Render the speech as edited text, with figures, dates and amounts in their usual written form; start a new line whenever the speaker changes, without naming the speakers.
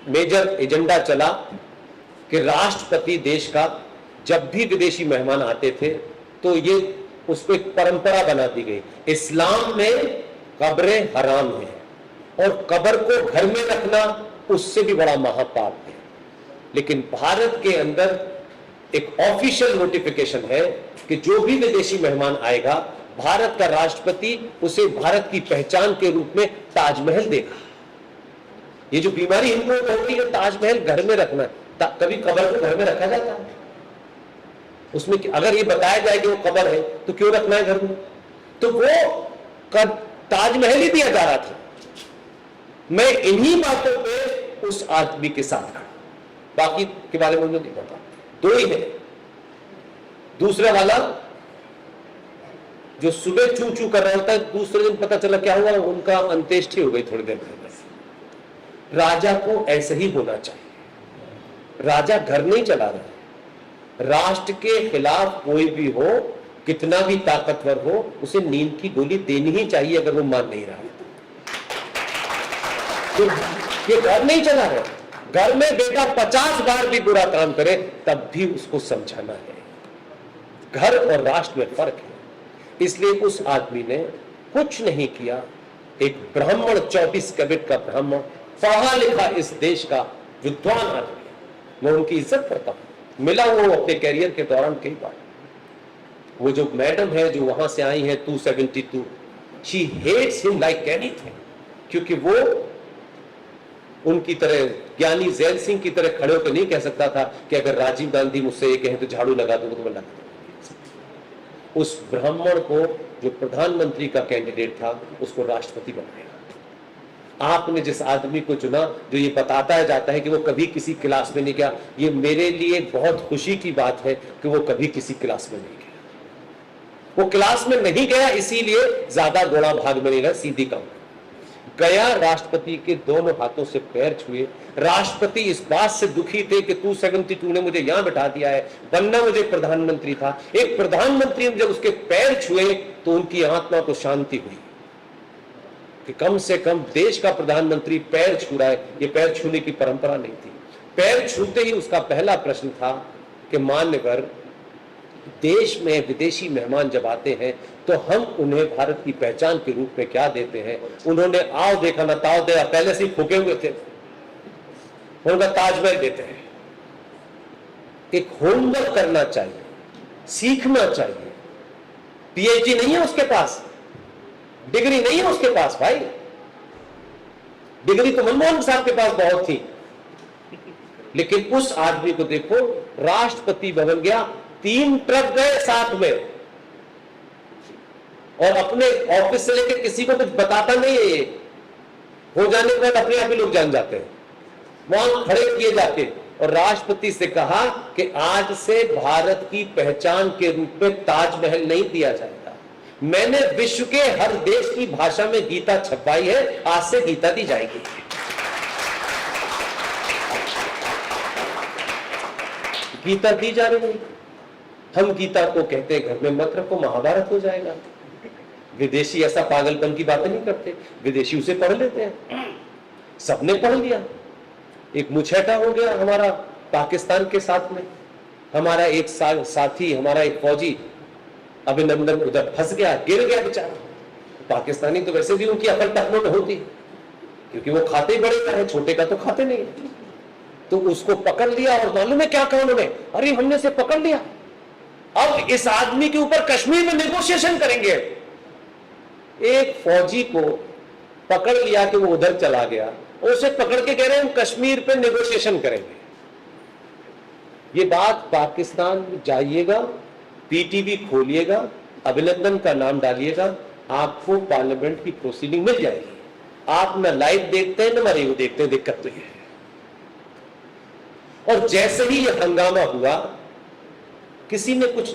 Major agenda चला कि राष्ट्रपति देश का जब भी विदेशी मेहमान आते थे तो ये उस पर एक परंपरा बना दी गई, इस्लाम में कब्रें हराम है और कब्र को घर में रखना उससे भी बड़ा महापाप है। लेकिन भारत के अंदर एक ऑफिशियल नोटिफिकेशन है कि जो भी विदेशी मेहमान आएगा, भारत का राष्ट्रपति उसे भारत की पहचान के रूप में ताजमहल देगा। ये जो बीमारी हिंदुओं को होती है ताजमहल घर में रखना, कभी कब्र को घर में रखा जाता है? उसमें अगर ये बताया जाए कि वो कब्र है तो क्यों रखना है घर में? तो वो ताजमहल ही दिया जा रहा था। मैं इन्हीं बातों पे उस आदमी के साथ खड़ा, बाकी के बारे में मुझे नहीं पता। दो ही है। दूसरा वाला जो सुबह चू चू कर रहा था, दूसरे दिन पता चला क्या हुआ, उनका अंत्येष्टि हो गई थोड़ी देर पहले। राजा को ऐसे ही होना चाहिए। राजा घर नहीं चला रहा है, राष्ट्र के खिलाफ कोई भी हो, कितना भी ताकतवर हो, उसे नींद की गोली देनी ही चाहिए अगर वो मान नहीं रहा है। तो ये घर नहीं चला रहा, घर में बेटा 50 बार भी बुरा काम करे तब भी उसको समझाना है। घर और राष्ट्र में फर्क है। इसलिए उस आदमी ने कुछ नहीं किया। एक ब्राह्मण, 24 कैरेट का ब्राह्मण, पढ़ा लिखा, इस देश का विद्वान आदमी, मैं उनकी इज्जत करता हूं। मिला वो अपने कैरियर के दौरान कई बार। वो जो मैडम है जो वहां से आई है 272, she hates him like anything, क्योंकि वो उनकी तरह ज्ञानी जैल सिंह की तरह खड़े होकर नहीं कह सकता था कि अगर राजीव गांधी मुझसे ये कहें तो झाड़ू लगा दूंगा तो मैं लगा दूंगा। उस ब्राह्मण को जो प्रधानमंत्री का कैंडिडेट था उसको राष्ट्रपति बनाया। आपने जिस आदमी को चुना जो ये बताता है जाता है कि वो कभी किसी क्लास में नहीं गया, ये मेरे लिए बहुत खुशी की बात है कि वो कभी किसी क्लास में नहीं गया। वो क्लास में नहीं गया इसीलिए ज्यादा घोड़ा भाग में नहीं रहा, सीधी काम गया। राष्ट्रपति के दोनों हाथों से पैर छुए। राष्ट्रपति इस बात से दुखी थे कि 272 ने मुझे यहां बैठा दिया है, बनना मुझे प्रधानमंत्री था। एक प्रधानमंत्री ने जब उसके पैर छुए तो उनकी आत्मा को शांति हुई कि कम से कम देश का प्रधानमंत्री पैर छू रहा है। ये पैर छूने की परंपरा नहीं थी। पैर छूते ही उसका पहला प्रश्न था कि मान्यवर, देश में विदेशी मेहमान जब आते हैं तो हम उन्हें भारत की पहचान के रूप में क्या देते हैं? उन्होंने आओ देखा ना ताओ दया, पहले से ही फूके हुए थे। उनका ताजमहल देते हैं। एक होमवर्क करना चाहिए, सीखना चाहिए। पीएचडी नहीं है उसके पास, डिग्री नहीं है उसके पास भाई। डिग्री तो मनमोहन साहब के पास बहुत थी, लेकिन उस आदमी को देखो, राष्ट्रपति भवन गया, 3 ट्रक गए साथ में, और अपने ऑफिस से लेकर किसी को कुछ बताता नहीं है। ये हो जाने के बाद अपने आप ही लोग जान जाते हैं। वहां खड़े किए जाके और राष्ट्रपति से कहा कि आज से भारत की पहचान के रूप में ताजमहल नहीं दिया जाएगा। मैंने विश्व के हर देश की भाषा में गीता छपवाई है, आज से गीता दी जाएगी। गीता दी जा रही है। हम गीता को कहते हैं घर में मत रखो, महाभारत हो जाएगा। विदेशी ऐसा पागलपन की बातें नहीं करते, विदेशी उसे पढ़ लेते हैं। सबने पढ़ लिया। एक मुछैटा हो गया हमारा पाकिस्तान के साथ में। हमारा एक साथी, हमारा एक फौजी अभिनंदन उधर फंस गया, गिर गया बेचारा। पाकिस्तानी तो वैसे भी उनकी अकल टकलों में होती, क्योंकि वो खाते बड़े का है, छोटे का तो खाते नहीं। तो उसको पकड़ लिया और मालूम है क्या कहा उन्होंने? अरे हमने से पकड़ लिया, अब इस आदमी के ऊपर कश्मीर में नेगोशिएशन करेंगे। एक फौजी को पकड़ लिया कि वो उधर चला गया और उसे पकड़ के कह रहे हैं हम कश्मीर पे नेगोशिएशन करेंगे। ये बात पाकिस्तान में जाइएगा, पीटीवी खोलिएगा, अभिनंदन का नाम डालिएगा, आपको पार्लियामेंट की प्रोसीडिंग मिल जाएगी। आप ना लाइव देखते हैं ना रेडियो देखते हैं, दिक्कत तो ये है। और जैसे ही ये हंगामा हुआ, किसी ने कुछ नहीं